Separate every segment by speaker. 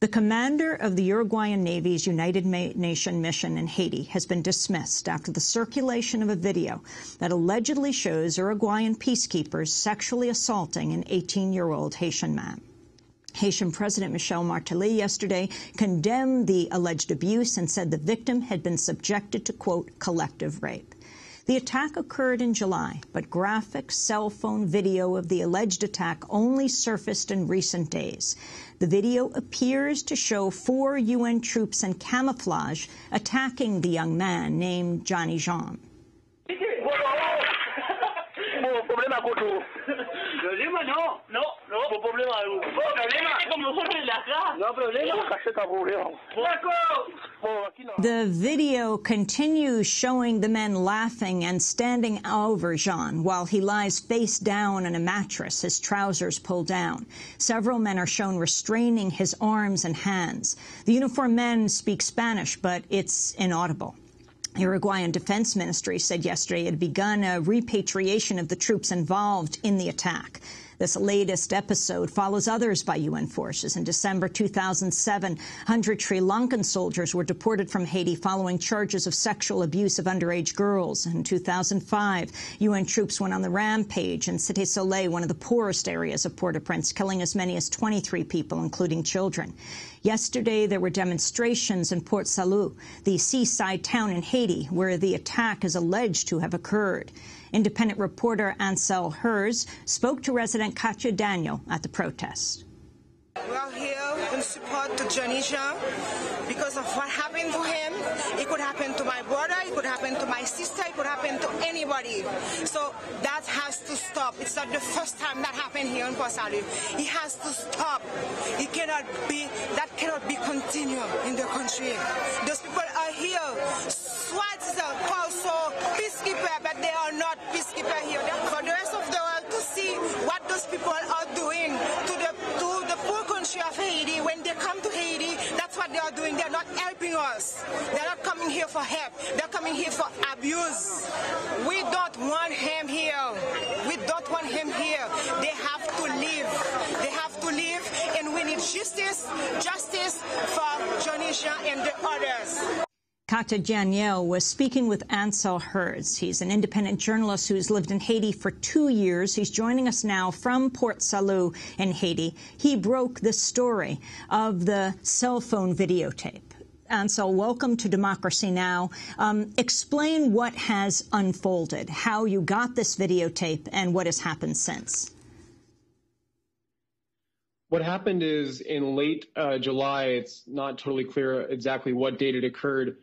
Speaker 1: The commander of the Uruguayan Navy's United Nations mission in Haiti has been dismissed after the circulation of a video that allegedly shows Uruguayan peacekeepers sexually assaulting an 18-year-old Haitian man. Haitian President Michel Martelly yesterday condemned the alleged abuse and said the victim had been subjected to, quote, collective rape. The attack occurred in July, but graphic cell phone video of the alleged attack only surfaced in recent days. The video appears to show 4 UN troops in camouflage attacking the young man named Johnny Jean. The video continues showing the men laughing and standing over Jean while he lies face down on a mattress, his trousers pulled down. Several men are shown restraining his arms and hands. The uniformed men speak Spanish, but it's inaudible. The Uruguayan Defense Ministry said yesterday it had begun a repatriation of the troops involved in the attack. This latest episode follows others by UN forces. In December 2007, 100 Sri Lankan soldiers were deported from Haiti following charges of sexual abuse of underage girls. In 2005, UN troops went on the rampage in Cité Soleil, one of the poorest areas of Port-au-Prince, killing as many as 23 people, including children. Yesterday, there were demonstrations in Port Salut, the seaside town in Haiti, where the attack is alleged to have occurred. Independent reporter Ansel Herz spoke to resident Katya Daniel at the protest.
Speaker 2: We are here in support to Johnny Jean because of what happened to him. It could happen to my brother, it could happen to my sister, it could happen to anybody. So that has to stop. It's not the first time that happened here in Port Salut. It has to stop. It cannot be, that cannot be continued in the country. Those people are here. SWAT is also peacekeeper, but they are not peacekeeper here. For the rest of the world to see what those people are doing to the poor country of Haiti. When they come to Haiti, that's what they are doing. They're not helping us. They're not coming here for help. They're coming here for abuse. We don't want him here. We don't want him here. They have to leave. They have to leave, and we need justice for Johnny Jean and the others.
Speaker 1: Katya Daniel was speaking with Ansel Herz. He's an independent journalist who's lived in Haiti for 2 years. He's joining us now from Port Salut in Haiti. He broke the story of the cell phone videotape. Ansel, welcome to Democracy Now! Explain what has unfolded, how you got this videotape, and what has happened since.
Speaker 3: What happened is in late July, it's not totally clear exactly what date it occurred,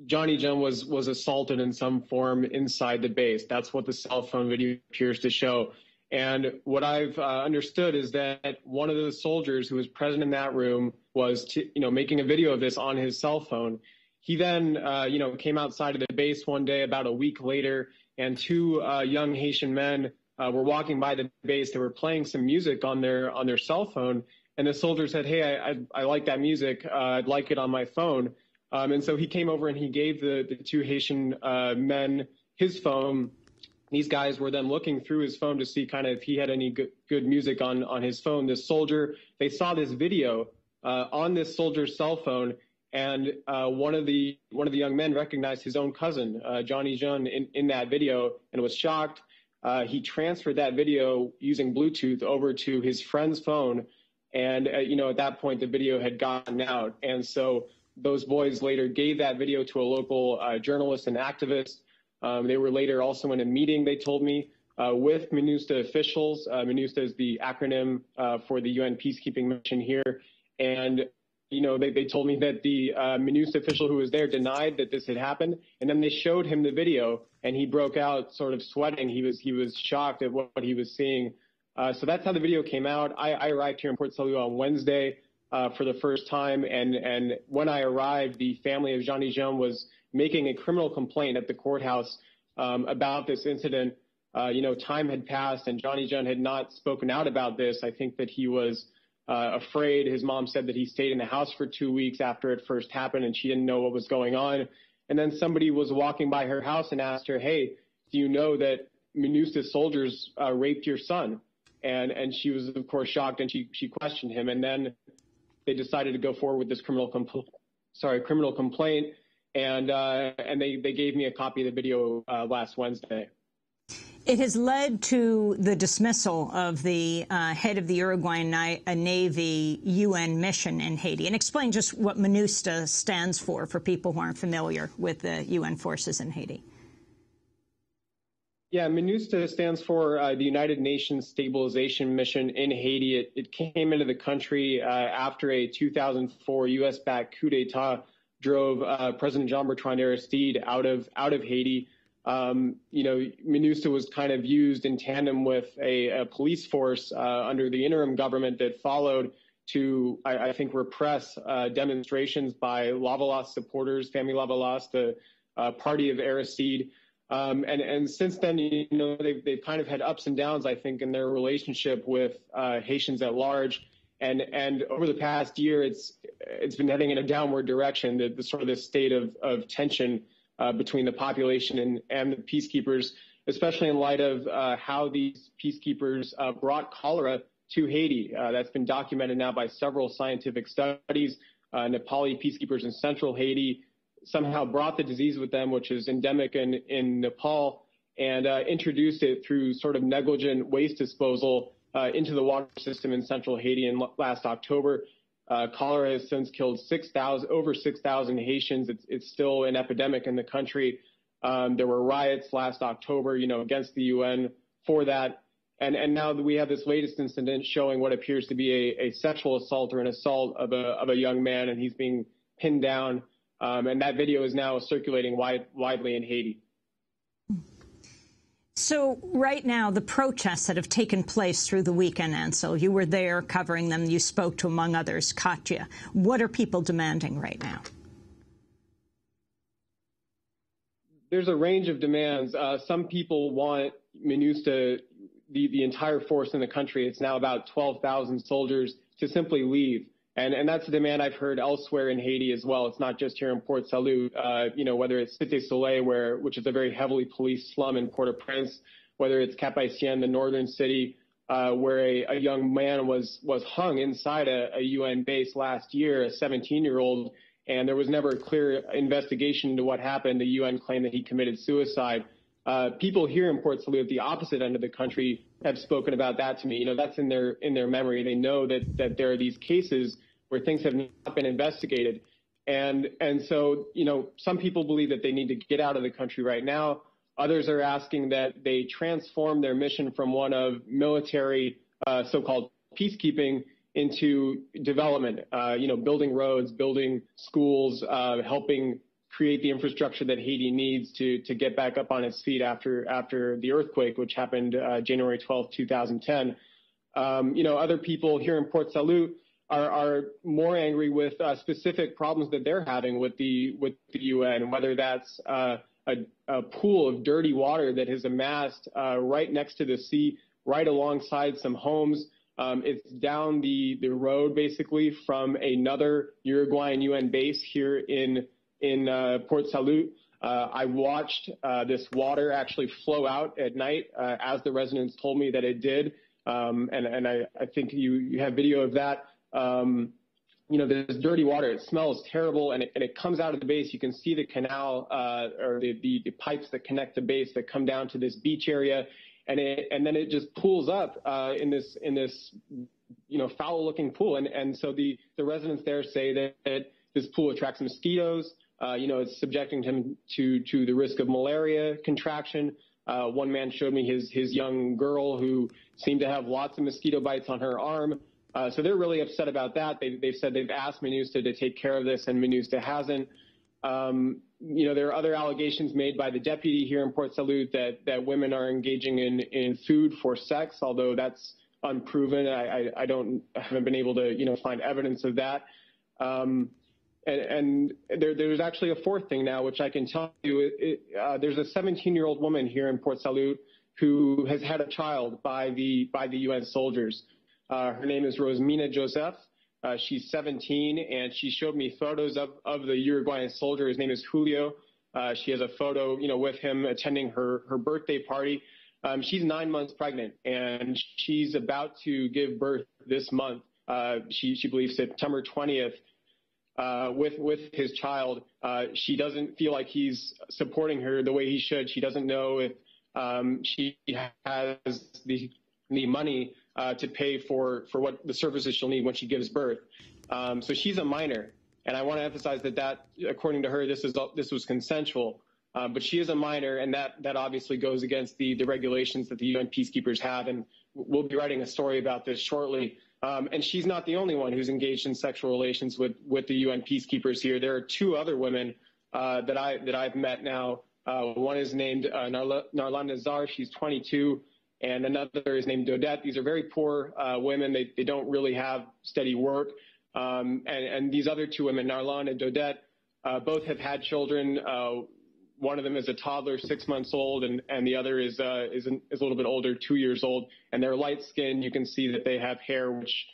Speaker 3: Johnny Jean was assaulted in some form inside the base. That's what the cell phone video appears to show. And what I've understood is that one of the soldiers who was present in that room was, making a video of this on his cell phone. He then, came outside of the base one day about a week later, and 2 young Haitian men were walking by the base. They were playing some music on their cell phone, and the soldier said, "Hey, I like that music. I'd like it on my phone." And so he came over and he gave the 2 Haitian men his phone. These guys were then looking through his phone to see kind of if he had any good music on his phone. This soldier, they saw this video on this soldier's cell phone, and one of the young men recognized his own cousin, Johnny Jean, in that video, and was shocked. He transferred that video using Bluetooth over to his friend's phone, and at that point the video had gotten out, and so those boys later gave that video to a local journalist and activist. They were later also in a meeting, they told me, with MINUSTA officials. MINUSTA is the acronym for the UN peacekeeping mission here. And, they told me that the MINUSTA official who was there denied that this had happened. And then they showed him the video, and he broke out sort of sweating. He was shocked at what he was seeing. So that's how the video came out. I arrived here in Port Salut on Wednesday for the first time. And when I arrived, the family of Johnny Jean was making a criminal complaint at the courthouse about this incident. Time had passed and Johnny Jean had not spoken out about this. I think that he was afraid. His mom said that he stayed in the house for 2 weeks after it first happened, and she didn't know what was going on. And then somebody was walking by her house and asked her, "Hey, do you know that MINUSTA soldiers raped your son?" And she was, of course, shocked, and she questioned him. And then they decided to go forward with this criminal complaint, and they gave me a copy of the video last Wednesday.
Speaker 1: It has led to the dismissal of the head of the Uruguayan Navy UN mission in Haiti. And explain just what MINUSTA stands for people who aren't familiar with the UN forces in Haiti.
Speaker 3: Yeah, MINUSTA stands for the United Nations Stabilization Mission in Haiti. It came into the country after a 2004 U.S.-backed coup d'etat drove President Jean-Bertrand Aristide out of Haiti. MINUSTA was kind of used in tandem with a police force under the interim government that followed to, I think, repress demonstrations by Lavalas supporters, Famille Lavalas, the party of Aristide. And since then, they've kind of had ups and downs, I think, in their relationship with Haitians at large. And over the past year, it's been heading in a downward direction, the sort of this state of tension between the population and the peacekeepers, especially in light of how these peacekeepers brought cholera to Haiti. That's been documented now by several scientific studies. Nepali peacekeepers in central Haiti somehow brought the disease with them, which is endemic in Nepal, and introduced it through sort of negligent waste disposal into the water system in central Haiti in last October. Cholera has since killed over 6,000 Haitians. It's still an epidemic in the country. There were riots last October, against the UN for that. And now we have this latest incident showing what appears to be a sexual assault or an assault of a young man, and he's being pinned down. And that video is now circulating widely in Haiti.
Speaker 1: So right now, the protests that have taken place through the weekend, Ansel, you were there covering them. You spoke to, among others, Katya. What are people demanding right now?
Speaker 3: There's a range of demands. Some people want MINUSTA, the entire force in the country, it's now about 12,000 soldiers, to simply leave. And that's a demand I've heard elsewhere in Haiti as well. It's not just here in Port Salut, whether it's Cité Soleil, which is a very heavily policed slum in Port-au-Prince, whether it's Cap-Haïtien, the northern city, where a young man was hung inside a UN base last year, a 17-year-old, and there was never a clear investigation into what happened. The UN claimed that he committed suicide. People here in Port Salut at the opposite end of the country have spoken about that to me. That's in their memory. They know that there are these cases where things have not been investigated. And so, some people believe that they need to get out of the country right now. Others are asking that they transform their mission from one of military, so-called peacekeeping into development, building roads, building schools, helping create the infrastructure that Haiti needs to get back up on its feet after the earthquake, which happened January 12, 2010. Other people here in Port Salut are more angry with specific problems that they're having with the UN, whether that's a pool of dirty water that has amassed right next to the sea, right alongside some homes. It's down the road, basically, from another Uruguayan UN base here in Port Salut. I watched this water actually flow out at night, as the residents told me that it did. And I think you have video of that. There's dirty water. It smells terrible, and it comes out of the base. You can see the canal or the pipes that connect the base that come down to this beach area, and then it just pools up in this foul-looking pool. And so the residents there say that this pool attracts mosquitoes. It's subjecting him to the risk of malaria contraction. One man showed me his young girl who seemed to have lots of mosquito bites on her arm. So they're really upset about that. They've said they've asked MINUSTA to take care of this, and MINUSTA hasn't. There are other allegations made by the deputy here in Port Salut that women are engaging in food for sex, although that's unproven. I haven't been able to find evidence of that. And there's actually a fourth thing now, which I can tell you. There's a 17-year-old woman here in Port Salut who has had a child by the UN soldiers. Her name is Rosemina Joseph. She's 17, and she showed me photos of the Uruguayan soldier. His name is Julio. She has a photo, with him attending her birthday party. She's 9 months pregnant, and she's about to give birth this month she believes September 20th, with his child. She doesn't feel like he's supporting her the way he should. She doesn't know if she has the money to pay for what the services she'll need when she gives birth. So she's a minor, and I want to emphasize that according to her, this was consensual. But she is a minor, and that obviously goes against the regulations that the UN peacekeepers have, and we'll be writing a story about this shortly. And she's not the only one who's engaged in sexual relations with the UN peacekeepers here. There are two other women that I've met now. One is named Narlan Nazar. She's 22, and another is named Dodette. These are very poor women. They don't really have steady work. And these other two women, Narlan and Dodette, both have had children. One of them is a toddler, 6 months old, and the other is a little bit older, 2 years old. And they're light skinned. You can see that they have hair, which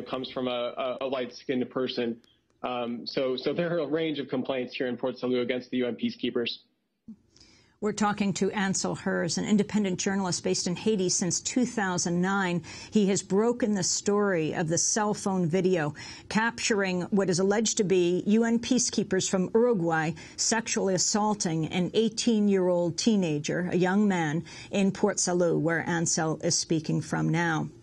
Speaker 3: comes from a light skinned person. So there are a range of complaints here in Port Salut against the UN peacekeepers.
Speaker 1: We're talking to Ansel Herz, an independent journalist based in Haiti since 2009. He has broken the story of the cell phone video capturing what is alleged to be UN peacekeepers from Uruguay sexually assaulting an 18-year-old teenager, a young man, in Port Salut, where Ansel is speaking from now.